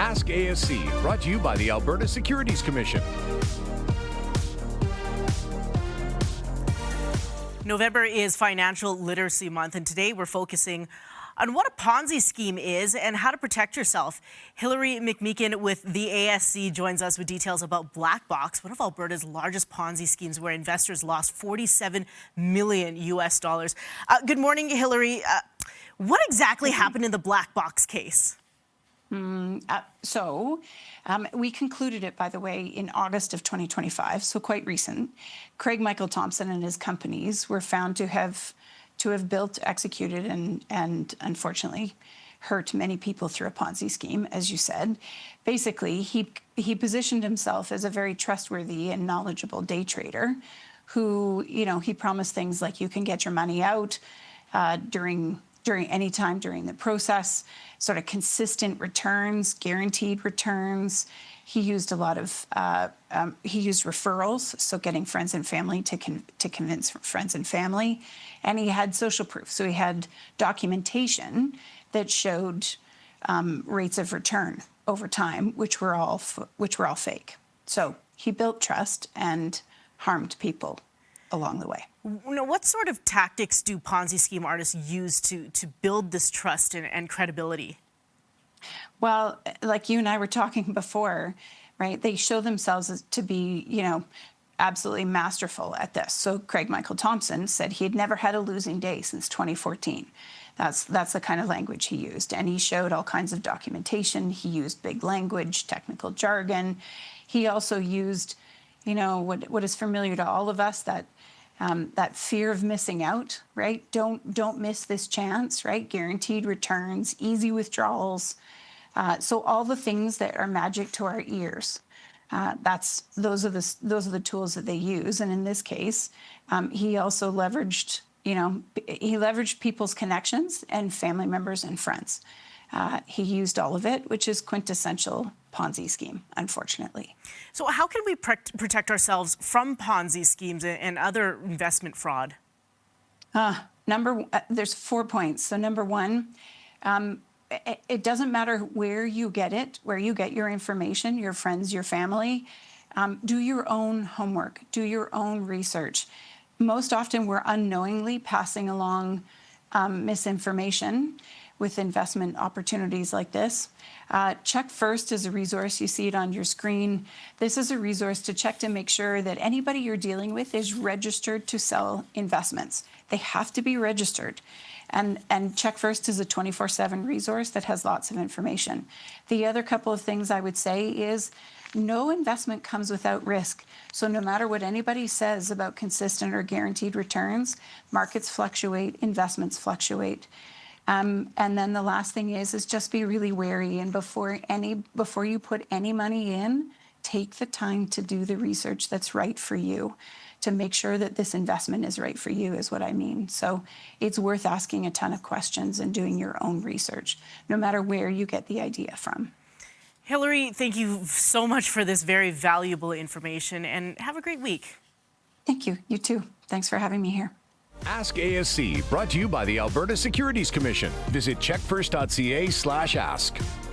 Ask ASC, brought to you by the Alberta Securities Commission. November is Financial Literacy Month, and today we're focusing on what a Ponzi scheme is and how to protect yourself. Hilary McMeekin with the ASC joins us with details about Black Box, one of Alberta's largest Ponzi schemes where investors lost $47 million US dollars. Good morning, Hilary. What exactly happened in the Black Box case? We concluded it, by the way, in August of 2025, so quite recent. Craig Michael Thompson and his companies were found to have built, executed, and unfortunately hurt many people through a Ponzi scheme, as you said. Basically, he positioned himself as a very trustworthy and knowledgeable day trader who, he promised things like you can get your money out during any time during the process, sort of consistent returns, guaranteed returns. He used a lot of, he used referrals, so getting friends and family to convince friends and family. And he had social proof, so he had documentation that showed rates of return over time, which were all fake. So he built trust and harmed people along the way. Now, what sort of tactics do Ponzi scheme artists use to build this trust and credibility? Well, like you and I were talking before, right? They show themselves as to be, absolutely masterful at this. So Craig Michael Thompson said he had never had a losing day since 2014. That's the kind of language he used. And he showed all kinds of documentation. He used big language, technical jargon. He also used, what is familiar to all of us, that fear of missing out, right? Don't miss this chance, right? Guaranteed returns, easy withdrawals. So all the things that are magic to our ears. Those are the tools that they use. And in this case, he also leveraged, people's connections and family members and friends. He used all of it, which is quintessential Ponzi scheme, unfortunately. So how can we protect ourselves from Ponzi schemes and other investment fraud? There's 4 points. So number one, it doesn't matter where you get it, where you get your information, your friends, your family. Do your own homework, do your own research. Most often we're unknowingly passing along misinformation with investment opportunities like this. Check First is a resource. You see it on your screen. This is a resource to check to make sure that anybody you're dealing with is registered to sell investments. They have to be registered. And Check First is a 24/7 resource that has lots of information. The other couple of things I would say is no investment comes without risk. So no matter what anybody says about consistent or guaranteed returns, markets fluctuate, investments fluctuate. And then the last thing is just be really wary. And before you put any money in, take the time to do the research that's right for you, to make sure that this investment is right for you, is what I mean. So it's worth asking a ton of questions and doing your own research, no matter where you get the idea from. Hilary, thank you so much for this very valuable information, and have a great week. Thank you. You too. Thanks for having me here. Ask ASC, brought to you by the Alberta Securities Commission. Visit checkfirst.ca/ask.